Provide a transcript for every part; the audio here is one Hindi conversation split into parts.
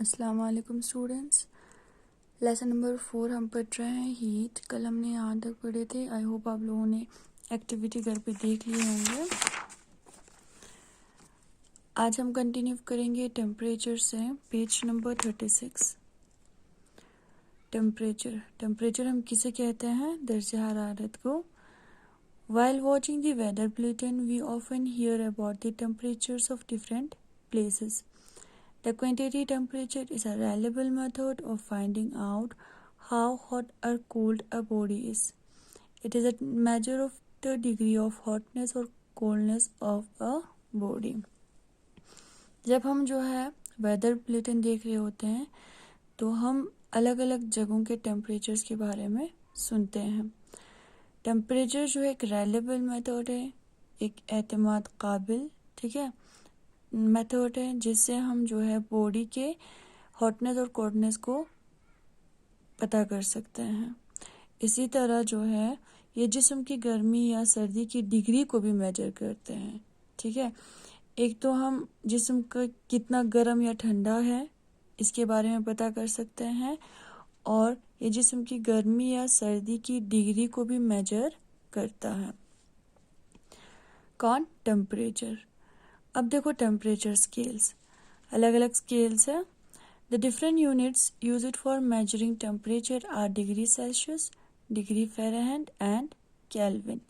अस्सलाम वालेकुम स्टूडेंट्स। लेसन नंबर 4 हम पढ़ रहे हैं हीट। कल हमने यहाँ तक पढ़े थे। आई होप आप लोगों ने एक्टिविटी घर पे देख लिए होंगे। आज हम कंटिन्यू करेंगे टेम्परेचर से, पेज नंबर 36। टेम्परेचर हम किसे कहते हैं? दर्जा हरारत को। While watching the weather bulletin, we often hear about the temperatures of different places. The quantitative temperature is a reliable method of finding out how hot or cold a body is. It is a measure of the degree of hotness or coldness of a body. जब हम जो है वेदर बुलेटिन देख रहे होते हैं तो हम अलग अलग जगहों के टेम्परेचर्स के बारे में सुनते हैं। टेम्परेचर जो है एक रिलायबल मेथड है, एक एतमाद काबिल, ठीक है, मेथड है जिससे हम जो है बॉडी के हॉटनेस और कोल्डनेस को पता कर सकते हैं। इसी तरह जो है ये जिस्म की गर्मी या सर्दी की डिग्री को भी मेजर करते हैं, ठीक है। एक तो हम जिस्म का कितना गर्म या ठंडा है इसके बारे में पता कर सकते हैं, और ये जिस्म की गर्मी या सर्दी की डिग्री को भी मेजर करता है। कौन? टेम्परेचर। अब देखो टेम्परेचर स्केल्स, अलग अलग स्केल्स है। The different units use it for measuring temperature are degree Celsius, degree Fahrenheit and Kelvin.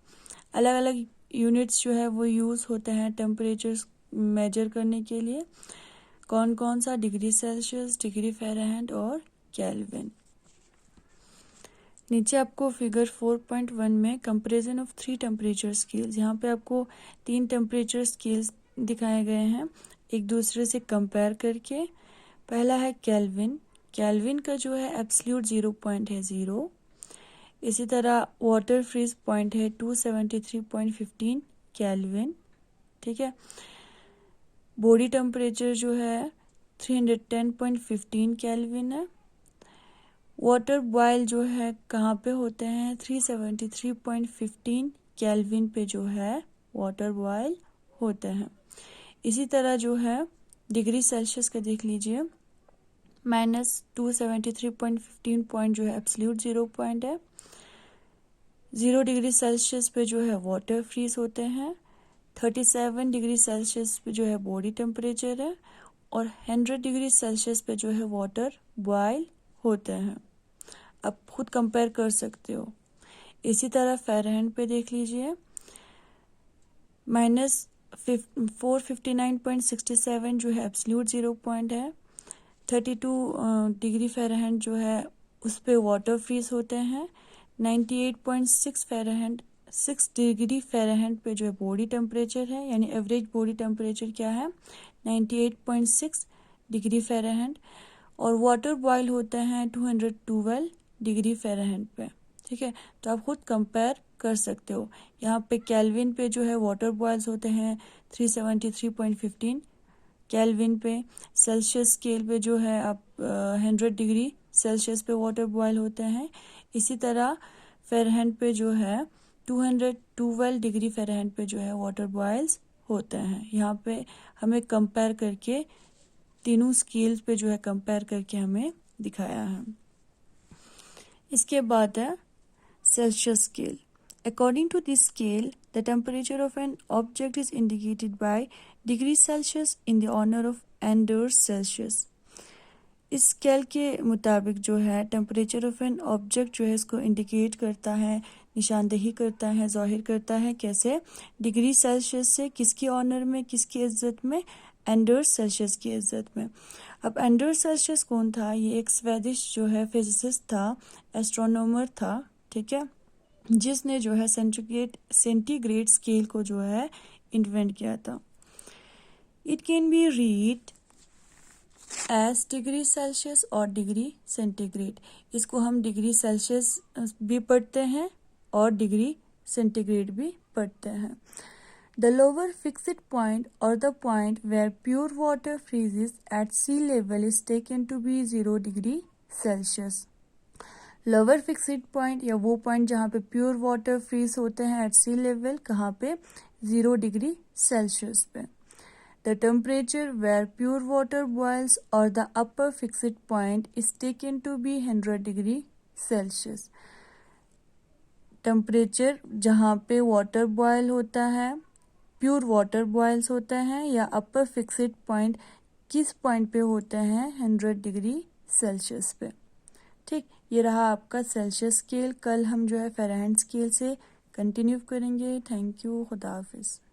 अलग अलग यूनिट्स जो है वो यूज़ होते हैं टेम्परेचर मेजर करने के लिए। कौन कौन सा? डिग्री सेल्सियस, डिग्री फ़ारेनहाइट और केल्विन। नीचे आपको फिगर 4.1 में कंपैरिजन ऑफ 3 टेम्परेचर स्केल्स, यहाँ पे आपको 3 टेम्परेचर स्केल्स दिखाए गए हैं एक दूसरे से कंपेयर करके। पहला है केल्विन। केल्विन का जो है एब्सोल्यूट 0 पॉइंट है 0। इसी तरह वाटर फ्रीज पॉइंट है 273.15 केल्विन, ठीक है। बॉडी टेम्परेचर जो है 310.15 केल्विन है। वाटर बॉयल जो है कहाँ पे होते हैं? 373.15 केल्विन पे जो है वाटर बॉयल होते हैं। इसी तरह जो है डिग्री सेल्सियस का देख लीजिए, -273.15 पॉइंट जो है एब्सोल्यूट 0 पॉइंट है। 0 डिग्री सेल्सियस पे जो है वाटर फ्रीज होते हैं। 37 डिग्री सेल्सियस पे जो है बॉडी टेम्परेचर है, और 100 डिग्री सेल्सियस पे जो है वाटर बॉयल होते हैं। आप खुद कंपेयर कर सकते हो। इसी तरह फ़ारेनहाइट पे देख लीजिए, -459.67 जो है एब्सोल्यूट 0 पॉइंट है। 32 डिग्री फ़ारेनहाइट जो है उस पे वाटर फ्रीज होते हैं। 98.6 फ़ारेनहाइट 6 डिग्री फ़ारेनहाइट पे जो है बॉडी टेम्परेचर है, यानी एवरेज बॉडी टेम्परेचर क्या है? 98.6 डिग्री फ़ारेनहाइट, और वाटर बॉयल होते हैं 212 डिग्री फ़ारेनहाइट पे, ठीक है। तो आप खुद कंपेयर कर सकते हो। यहाँ पे केल्विन पे जो है वाटर बॉयल्स होते हैं 373.15 केल्विन पे। सेल्सियस स्केल पे जो है आप 100 डिग्री सेल्सियस पे वाटर बॉयल होते हैं। इसी तरह फ़ारेनहाइट पे जो है 212 डिग्री फ़ारेनहाइट पे जो है वाटर बॉयल्स होते हैं। यहाँ पे हमें कंपेयर करके तीनों स्केल्स पे जो है कंपेयर करके हमें दिखाया है। इसके बाद है Celsius scale. According to this scale the temperature of an object is indicated by degree Celsius in the honour of Anders Celsius. इस स्केल के मुताबिक जो है टेम्परेचर ऑफ एन ऑब्जेक्ट जो है इसको इंडिकेट करता है, निशानदेही करता है, ज़ाहिर करता है। कैसे? डिग्री सेल्सियस से। किसकी ऑनर में, किसकी इज्जत में? एंडर्स सेल्सियस की इज्जत में। अब एंडर्स सेल्सियस कौन था? ये एक स्वेदिश जो है फिजिसिस्ट था, एस्ट्रोनॉमर था, ठीक है, जिसने जो है सेंटीग्रेड स्केल को जो है इन्वेंट किया था। It can be read as degree Celsius और डिग्री सेंटीग्रेड। इसको हम डिग्री सेल्सियस भी पढ़ते हैं और डिग्री सेंटीग्रेड भी पढ़ते हैं। द लोअर फिक्स्ड पॉइंट और the point where pure water freezes at sea level is taken to be 0 degree Celsius. Lower fixed point या वो पॉइंट जहाँ पे प्योर वाटर फ्रीज होते हैं एट सी लेवल, कहाँ पे? 0 डिग्री सेल्सियस पे। The temperature where pure water boils or the upper fixed point is taken to be 100 degree Celsius. Temperature जहाँ पे वाटर बॉयल होता है, प्योर वाटर बॉयल्स होते हैं, या अपर फिक्स्ड पॉइंट किस पॉइंट पे होते हैं, 100 डिग्री सेल्सियस पे। ठीक, ये रहा आपका सेल्सियस स्केल। कल हम जो है फ़ारेनहाइट स्केल से कंटिन्यू करेंगे। थैंक यू, खुदा हाफिज़।